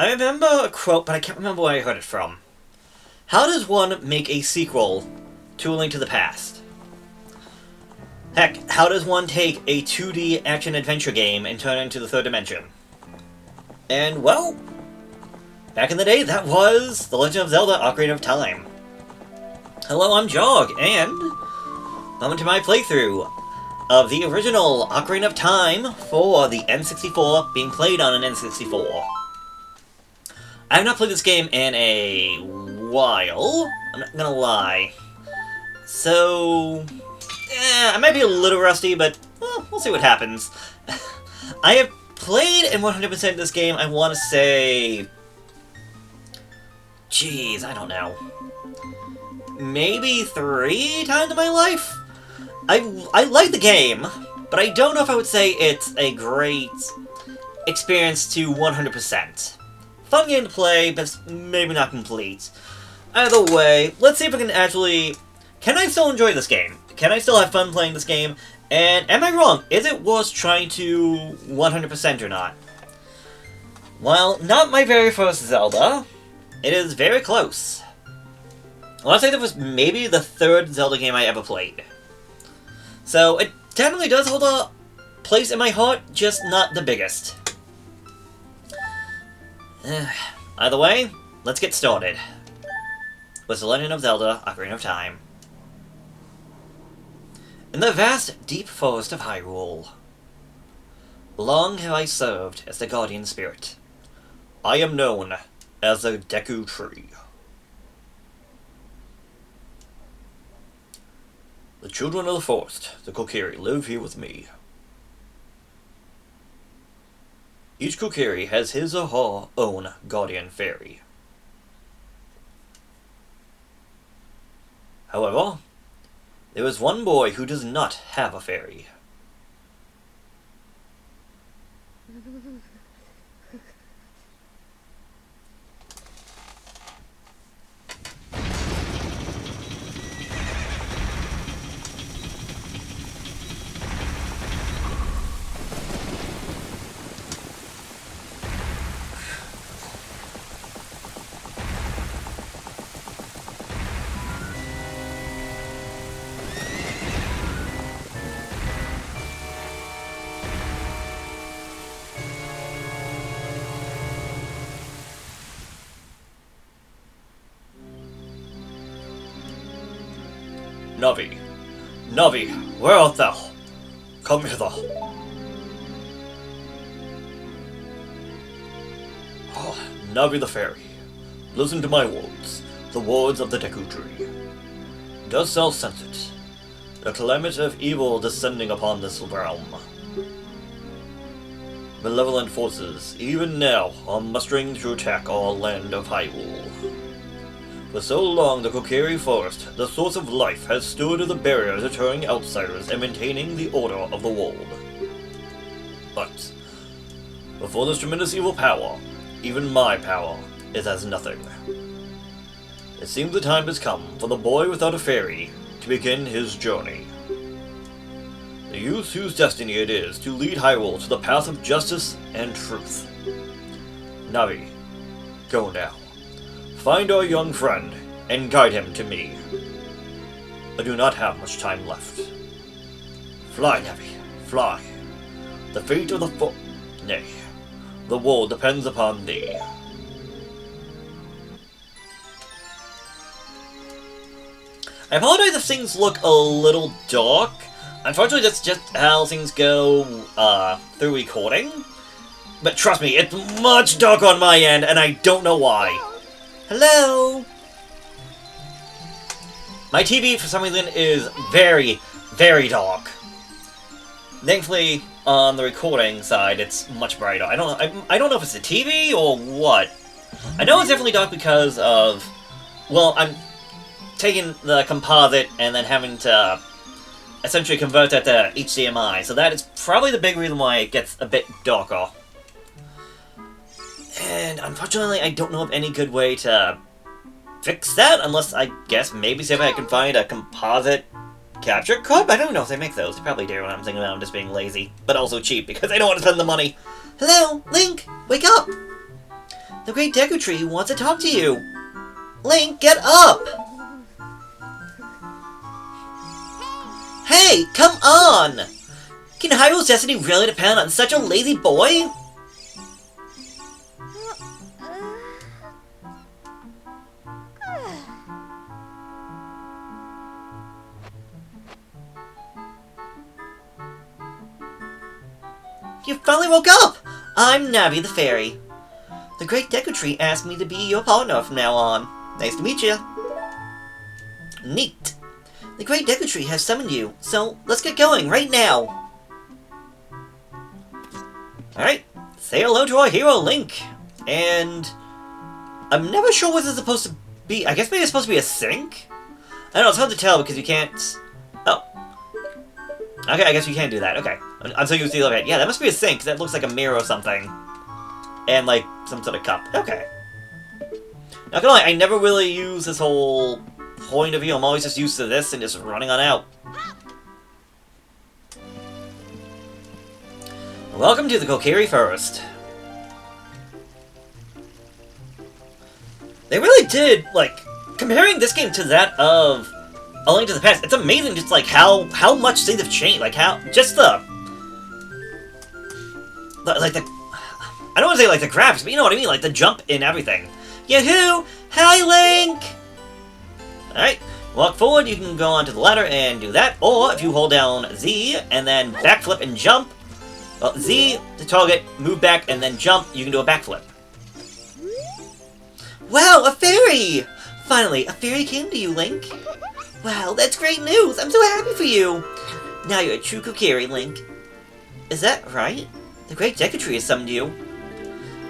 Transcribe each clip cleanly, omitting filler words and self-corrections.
I remember a quote, but I can't remember where I heard it from. How does one make a sequel to A Link to the Past? Heck, how does one take a 2D action-adventure game and turn it into the third dimension? And, well, back in the day, that was The Legend of Zelda Ocarina of Time. Hello, I'm Jarg, and welcome to my playthrough of the original Ocarina of Time for the N64, being played on an N64. I have not played this game in a while, I'm not gonna lie. So, I might be a little rusty, but well, we'll see what happens. I have played in 100% this game, I want to say... Jeez, I don't know. Maybe 3 times in my life? I like the game, but I don't know if I would say it's a great experience to 100%. Fun game to play, but maybe not complete. Either way, let's see if I can actually... Can I still enjoy this game? Can I still have fun playing this game? And am I wrong? Is it worth trying to 100% or not? Well, not my very first Zelda. It is very close. I want to say that was maybe the 3rd Zelda game I ever played. So, it definitely does hold a place in my heart, just not the biggest. Either way, let's get started with The Legend of Zelda Ocarina of Time. In the vast, deep forest of Hyrule, long have I served as the guardian spirit. I am known as the Deku Tree. The children of the forest, the Kokiri, live here with me. Each Kokiri has his or her own guardian fairy. However, there is one boy who does not have a fairy. Navi, Navi, where art thou? Come hither. Oh, Navi the fairy, listen to my words, the words of the Deku Tree. Dost thou sense it? The climate of evil descending upon this realm. Malevolent forces, even now, are mustering to attack our land of Hyrule. For so long, the Kokiri Forest, the source of life, has stood as a barrier deterring outsiders and maintaining the order of the world. But, before this tremendous evil power, even my power is as nothing. It seems the time has come for the boy without a fairy to begin his journey. The youth whose destiny it is to lead Hyrule to the path of justice and truth. Navi, go now. Find our young friend, and guide him to me. I do not have much time left. Fly, Navi, fly. The fate of the nay, the world depends upon thee. I apologize if things look a little dark. Unfortunately, that's just how things go, through recording. But trust me, it's much darker on my end, and I don't know why. Hello? My TV, for some reason, is very, very dark. Thankfully, on the recording side, it's much brighter. I don't know if it's the TV or what. I know it's definitely dark because of... Well, I'm taking the composite and then having to essentially convert that to HDMI, so that is probably the big reason why it gets a bit darker. And unfortunately, I don't know of any good way to fix that, unless I guess maybe see if I can find a composite capture card? I don't know if they make those. They probably do, and I'm thinking about them just being lazy. But also cheap, because I don't want to spend the money. Hello, Link! Wake up! The Great Deku Tree wants to talk to you. Link, get up! Hey, come on! Can Hyrule's destiny really depend on such a lazy boy? You finally woke up! I'm Navi the Fairy. The Great Deku Tree asked me to be your partner from now on. Nice to meet you. Neat. The Great Deku Tree has summoned you, so let's get going right now. Alright, say hello to our hero Link. And I'm never sure what this is supposed to be. I guess maybe it's supposed to be a sink? I don't know, it's hard to tell because you can't... Oh. Okay, I guess you can't do that. Okay. I'm so used to the other head. Yeah, that must be a sink, because that looks like a mirror or something. And, like, some sort of cup. Okay. Not gonna lie, I never really use this whole point of view. I'm always just used to this and just running on out. Welcome to the Kokiri Forest. They really did, like, comparing this game to that of A Link to the Past, it's amazing just, like, how much things have changed. Like, how, just the like, the, I don't want to say, like, the graphics, but you know what I mean, like, the jump in everything. Yahoo! Hi, Link! Alright, walk forward, you can go onto the ladder and do that, or if you hold down Z, and then backflip and jump, well, Z to target, move back, and then jump, you can do a backflip. Wow, a fairy! Finally, a fairy came to you, Link. Wow, that's great news! I'm so happy for you! Now you're a true Kokiri, Link. Is that right? The Great Deku Tree has summoned you.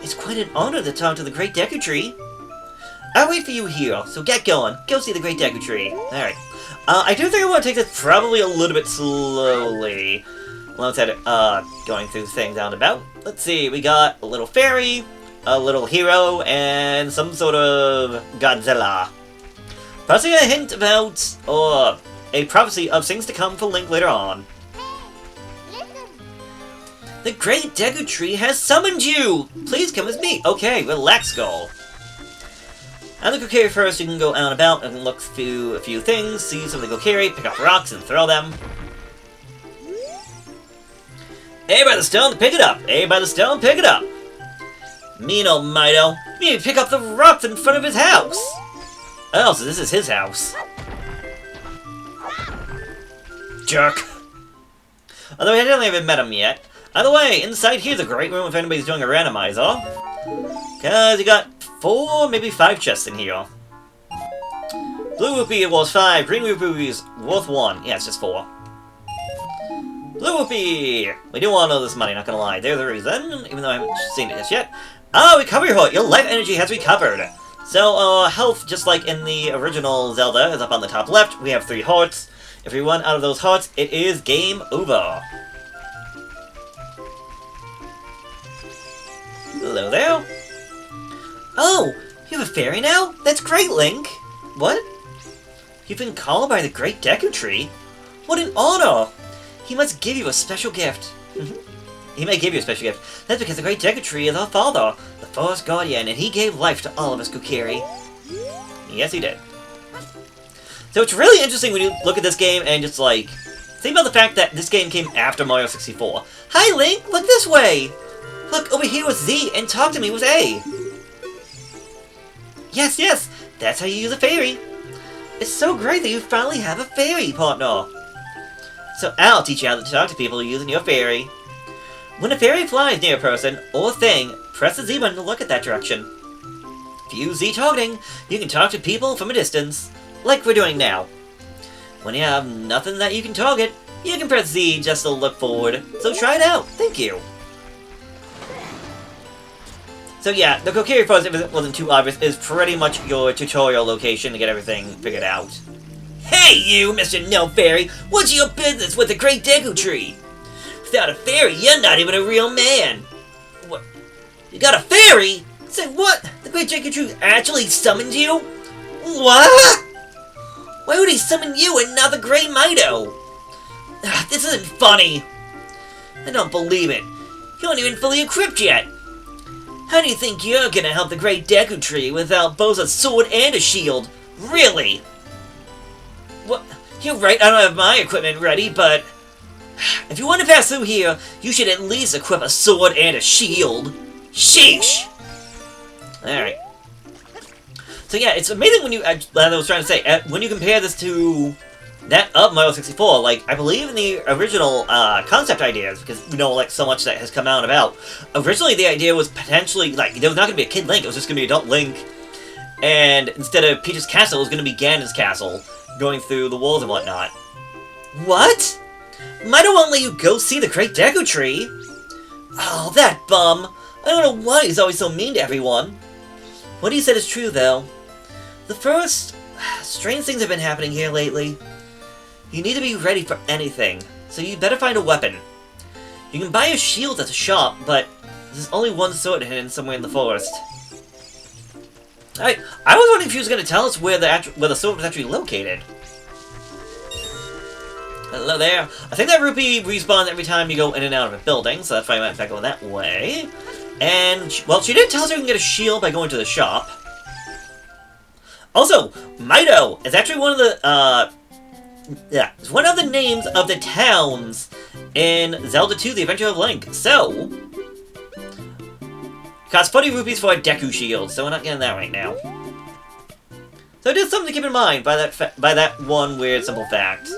It's quite an honor to talk to the Great Deku Tree. I'll wait for you here, so get going. Go see the Great Deku Tree. Alright. I do think I want to take this probably a little bit slowly. Alongside going through things out and about. Let's see, we got a little fairy, a little hero, and some sort of Godzilla. Possibly a hint about, or a prophecy of things to come for Link later on. The Great Deku Tree has summoned you! Please come with me. Okay, relax, Skull. At the Kokiri first, you can go out and about and look through a few things, see some of the Kokiri, pick up rocks and throw them. Hey, by the stone, pick it up! Hey, by the stone, pick it up! Mean old Mido. You need to pick up the rocks in front of his house! Oh, so this is his house. Jerk. Although I haven't even met him yet. Either way, inside here's a great room if anybody's doing a randomizer. Cause you got 4, maybe 5 chests in here. Blue rupee was 5, green rupee is worth 1. Yeah, it's just 4. Blue rupee! We do want all this money, not gonna lie. There's the reason, even though I haven't seen it just yet. Ah, recovery heart! Your life energy has recovered! So, health, just like in the original Zelda, is up on the top left. We have 3 hearts. If we run out of those hearts, it is game over. Hello there. Oh, you have a fairy now? That's great, Link. What? You've been called by the Great Deku Tree? What an honor! He must give you a special gift. He may give you a special gift. That's because the Great Deku Tree is our father, the Forest Guardian, and he gave life to all of us Kokiri. Yes, he did. So it's really interesting when you look at this game and just, like, think about the fact that this game came after Mario 64. Hi, Link! Look this way! Look, over here with Z, and talk to me with A! Yes, yes! That's how you use a fairy! It's so great that you finally have a fairy partner! So I'll teach you how to talk to people using your fairy. When a fairy flies near a person or thing, press the Z button to look at that direction. If you use Z targeting, you can talk to people from a distance, like we're doing now. When you have nothing that you can target, you can press Z just to look forward, so try it out. Thank you. So yeah, the Kokiri Forest, if it wasn't too obvious, is pretty much your tutorial location to get everything figured out. Hey you, Mr. No Fairy! What's your business with the Great Deku Tree? Without a fairy, you're not even a real man! What? You got a fairy? Say what? The Great Deku Tree actually summoned you? What? Why would he summon you and not the Great Mido? This isn't funny! I don't believe it. You aren't even fully equipped yet! How do you think you're gonna help the Great Deku Tree without both a sword and a shield? Really? What? You're right, I don't have my equipment ready, but... if you want to pass through here, you should at least equip a sword and a shield. Sheesh! Alright. So yeah, it's amazing when you... as I was trying to say, when you compare this to that of Mario 64, like, I believe in the original concept ideas, because we know, like, so much that has come out and about. Originally, the idea was potentially, like, there was not going to be a Kid Link, it was just going to be Adult Link. And instead of Peach's Castle, it was going to be Ganon's Castle, going through the walls and whatnot. What? Mido won't let you go see the Great Deku Tree? Oh, that bum! I don't know why he's always so mean to everyone. What he said is true, though. The first... strange things have been happening here lately. You need to be ready for anything, so you better find a weapon. You can buy a shield at the shop, but there's only one sword hidden somewhere in the forest. I was wondering if she was going to tell us where the sword was actually located. Hello there. I think that rupee respawns every time you go in and out of a building, so that's why I went back over that way. And, well, she did tell us we can get a shield by going to the shop. Also, Mido is actually one of the, it's one of the names of the towns in Zelda 2, The Adventure of Link. So, costs 40 rupees for a Deku Shield, so we're not getting that right now. So it is something to keep in mind by that one weird simple fact.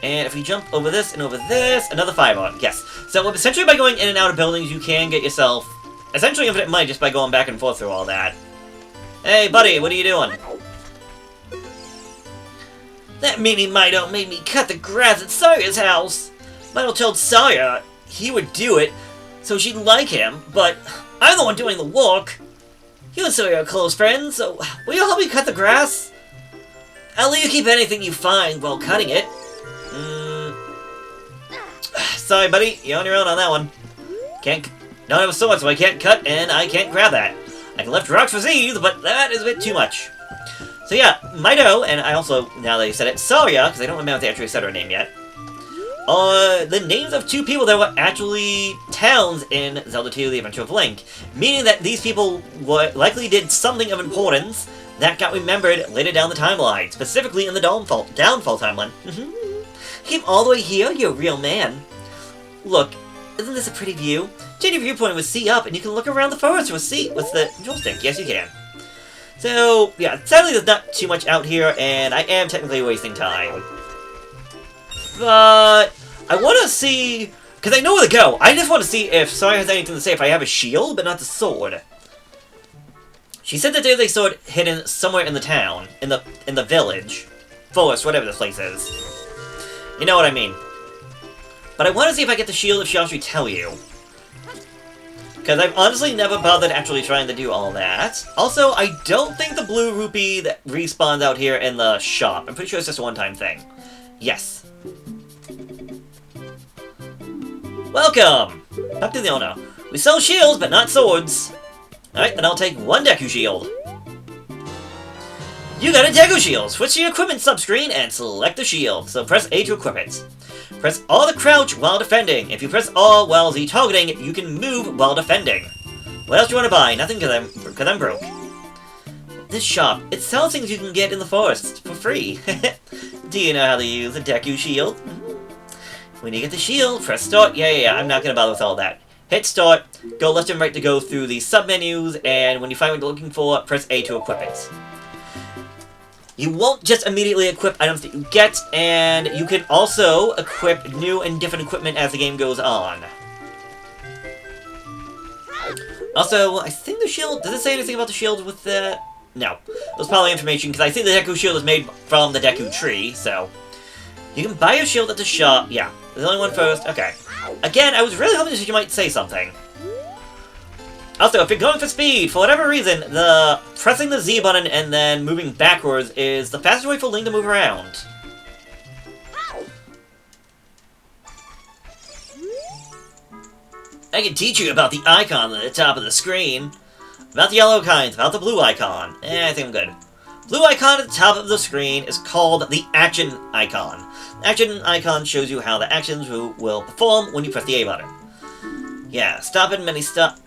And if we jump over this and over this, another 5 on, yes. So essentially by going in and out of buildings, you can get yourself essentially infinite money just by going back and forth through all that. Hey, buddy, what are you doing? That meanie Mido made me cut the grass at Saya's house. Mido told Saya he would do it so she'd like him, but I'm the one doing the work. You and Saya are close friends, so will you help me cut the grass? I'll let you keep anything you find while cutting it. Sorry, buddy, you're on your own on that one. Don't have a sword, so I can't cut, and I can't grab that. I can lift rocks for seeds, but that is a bit too much. So yeah, Mido, and I also, now that you said it, Saya, because I don't remember if they actually said her name yet, are the names of 2 people that were actually towns in Zelda 2, The Adventure of Link, meaning that these people likely did something of importance that got remembered later down the timeline, specifically in the downfall timeline. Came all the way here, you're a real man. Look, isn't this a pretty view? Change your viewpoint with C up, and you can look around the forest with the joystick. Yes, you can. So, yeah, sadly there's not too much out here, and I am technically wasting time. But I want to see, because I know where to go. I just want to see if Saya has anything to say if I have a shield, but not the sword. She said that there's a sword hidden somewhere in the town, in the village, forest, whatever this place is. You know what I mean. But I want to see if I get the shield if she'll actually tell you. Because I've honestly never bothered actually trying to do all that. Also, I don't think the blue rupee that respawns out here in the shop. I'm pretty sure it's just a one-time thing. Yes. Welcome! Talk to the owner. We sell shields, but not swords. Alright, then I'll take 1 Deku Shield. You got a Deku Shield! Switch to your equipment subscreen and select the shield. So press A to equip it. Press all to crouch while defending. If you press all while Z targeting, you can move while defending. What else do you want to buy? Nothing because I'm broke. This shop, it sells things you can get in the forest for free. Do you know how to use a Deku Shield? When you get the shield, press start. Yeah, I'm not going to bother with all that. Hit start, go left and right to go through the sub-menus, and when you find what you're looking for, press A to equip it. You won't just immediately equip items that you get, and you can also equip new and different equipment as the game goes on. Also, I think the shield... Does it say anything about the shield with the... No. There's probably information, because I think the Deku Shield is made from the Deku Tree, so... You can buy a shield at the shop. Yeah. There's only one first. Okay. Again, I was really hoping that you might say something. Also, if you're going for speed, for whatever reason, pressing the Z button and then moving backwards is the fastest way for Link to move around. I can teach you about the icon at the top of the screen. About the yellow kinds, about the blue icon. I think I'm good. Blue icon at the top of the screen is called the action icon. The action icon shows you how the actions will perform when you press the A button. Yeah, stop in many spots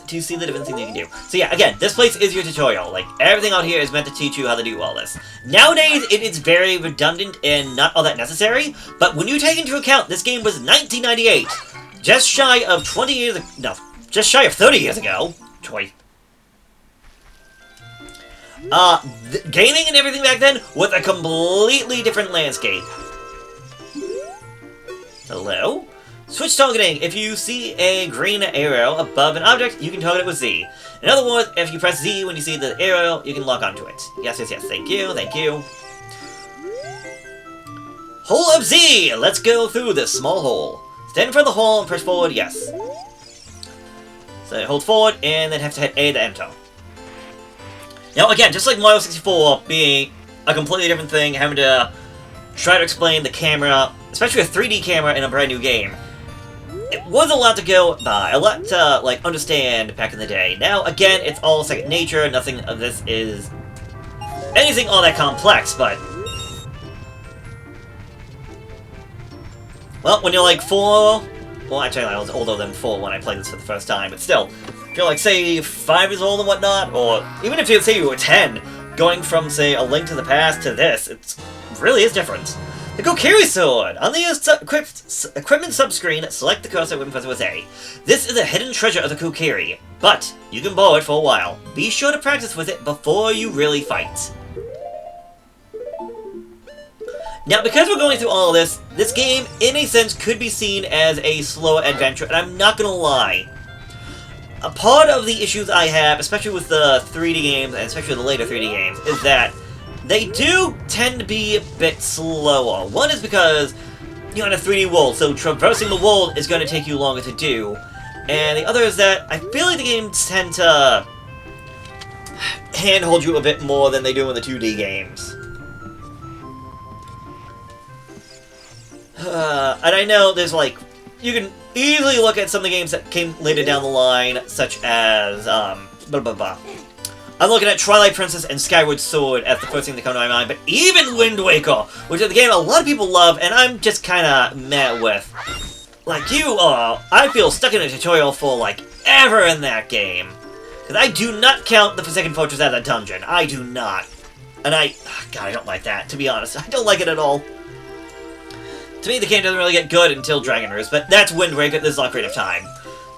to see the different things you can do. So yeah, again, this place is your tutorial. Like, everything out here is meant to teach you how to do all this. Nowadays, it is very redundant and not all that necessary, but when you take into account this game was 1998, just shy of 20 years... No, just shy of 30 years ago. Gaming and everything back then was a completely different landscape. Hello? Switch targeting. If you see a green arrow above an object, you can target it with Z. In other words, if you press Z when you see the arrow, you can lock onto it. Yes, yes, yes. Thank you, thank you. Hole of Z! Let's go through this small hole. Stand in front of the hole and press forward, yes. So hold forward, and then have to hit A to enter. Now, again, just like Mario 64 being a completely different thing, having to try to explain the camera, especially a 3D camera in a brand new game, it was a lot to go by, a lot to, like, understand back in the day. Now, again, it's all second nature, nothing of this is anything all that complex, but... Well, when you're like 4... Well, actually, I was older than 4 when I played this for the first time, but still, if you're like, say, 5 years old and whatnot, or even if you say you were 10, going from, say, A Link to the Past to this, it really is different. The Kokiri Sword! On the equipment subscreen, select the cursor when pressing with A. This is a hidden treasure of the Kokiri, but you can borrow it for a while. Be sure to practice with it before you really fight. Now, because we're going through all of this, this game, in a sense, could be seen as a slower adventure, and I'm not gonna lie. A part of the issues I have, especially with the 3D games, and especially the later 3D games, is that they do tend to be a bit slower. One is because you're in a 3D world, so traversing the world is going to take you longer to do. And the other is that I feel like the games tend to handhold you a bit more than they do in the 2D games. And I know there's like, you can easily look at some of the games that came later down the line, such as, I'm looking at Twilight Princess and Skyward Sword as the first thing that come to my mind, but even Wind Waker, which is a game a lot of people love, and I'm just kinda mad with. Like, I feel stuck in a tutorial for, like, ever in that game. Because I do not count the Forsaken Fortress as a dungeon. I do not. And God, I don't like that, to be honest. I don't like it at all. To me, the game doesn't really get good until Dragon Roost, but that's Wind Waker, this is Ocarina of Time.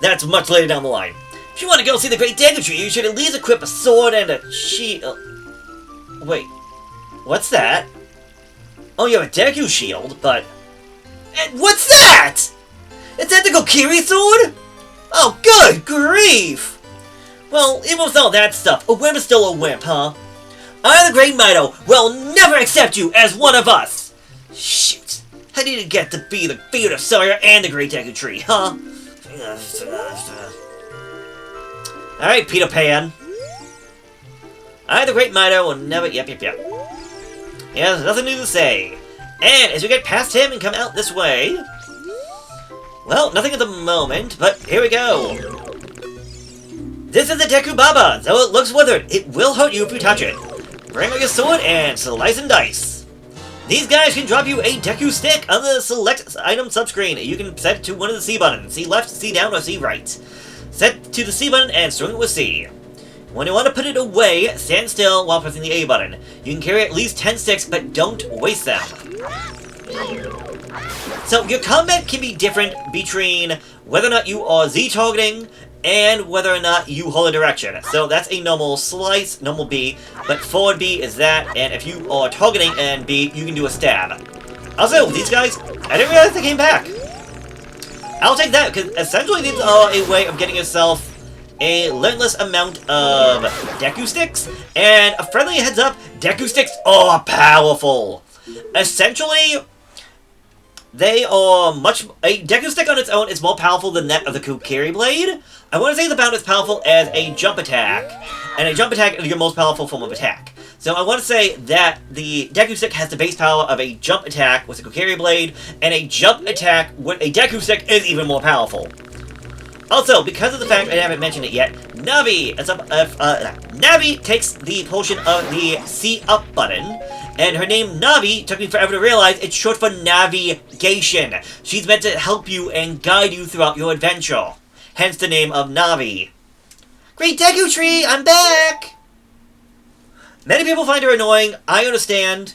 That's much later down the line. If you want to go see the Great Dagger Tree, you should at least equip a sword and a shield. Wait, what's that? Oh, you have a Deku shield, but... And what's that? Is that the Kokiri sword? Oh, good grief! Well, even with all that stuff, a wimp is still a wimp, huh? I, the Great Mido, will never accept you as one of us! Shoot. I need to get to be the favorite of Sawyer and the Great Deku Tree, huh? Alright, Peter Pan. I, the Great Mido, will never... Yep. Yeah, there's nothing new to say. And as we get past him and come out this way... Well, nothing at the moment, but here we go. This is the Deku Baba. Though it looks withered, it will hurt you if you touch it. Bring out your sword and slice and dice. These guys can drop you a Deku stick on the select item subscreen. You can set it to one of the C buttons. C left, C down, or C right. Set to the C button and swing it with C. When you want to put it away, stand still while pressing the A button. You can carry at least 10 sticks, but don't waste them. So your combat can be different between whether or not you are Z targeting and whether or not you hold a direction. So that's a normal slice, normal B, but forward B is that, and if you are targeting and B, you can do a stab. Also, these guys, I didn't realize they came back. I'll take that, because essentially these are a way of getting yourself a limitless amount of Deku Sticks, and a friendly heads up, Deku Sticks are powerful. Essentially, they are a Deku Stick on its own is more powerful than that of the Kokiri Blade. I want to say it's about as powerful as a jump attack, and a jump attack is your most powerful form of attack. So I want to say that the Deku Stick has the base power of a jump attack with the Kokiri Blade, and a jump attack with a Deku Stick is even more powerful. Also, because of the fact I haven't mentioned it yet, Navi takes the portion of the C up button, And her name, Navi, took me forever to realize it's short for navigation. She's meant to help you and guide you throughout your adventure. Hence the name of Navi. Great Deku Tree, I'm back! Many people find her annoying, I understand.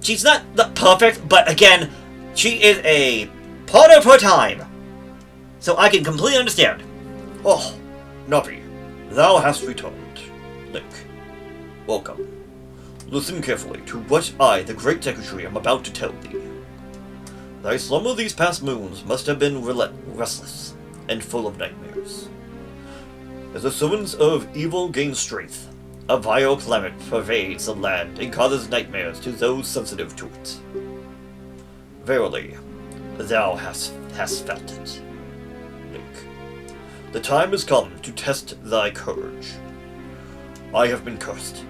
She's not the perfect, but again, she is a part of her time. So I can completely understand. Oh, Navi, thou hast returned. Link, welcome. Listen carefully to what I, the Great Deku Tree, am about to tell thee. Thy slumber these past moons must have been restless and full of nightmares. As the servants of evil gain strength, a vile climate pervades the land and causes nightmares to those sensitive to it. Verily, thou hast felt it. Link, the time has come to test thy courage. I have been cursed.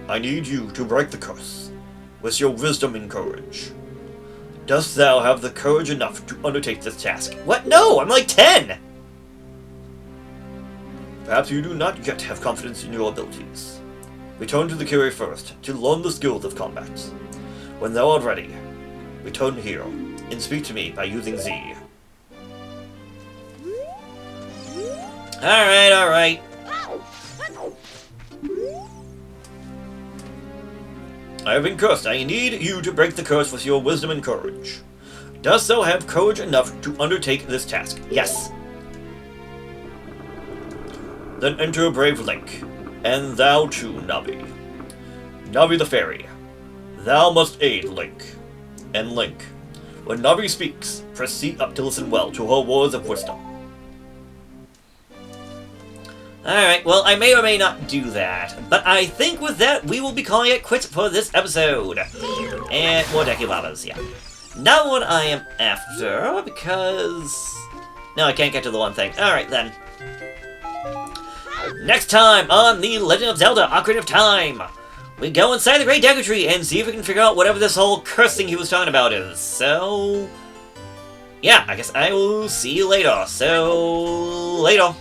I need you to break the curse with your wisdom and courage. Dost thou have the courage enough to undertake this task? What? No, I'm like 10! Perhaps you do not yet have confidence in your abilities. Return to the Kyrie first to learn the skills of combat. When thou art ready, return here and speak to me by using Z. Alright. I have been cursed. I need you to break the curse with your wisdom and courage. Dost thou have courage enough to undertake this task? Yes. Then enter brave Link, and thou too, Navi. Navi the Fairy, thou must aid Link. And Link, when Navi speaks, press C up to listen well to her words of wisdom. Alright, well, I may or may not do that, but I think with that, we will be calling it quits for this episode. And more Deku Lavas, yeah. Not what I am after, because... No, I can't get to the one thing. Alright, then. Next time on The Legend of Zelda Ocarina of Time, we go inside the Great Deku Tree and see if we can figure out whatever this whole curse thing he was talking about is. So... yeah, I guess I will see you later. So... later.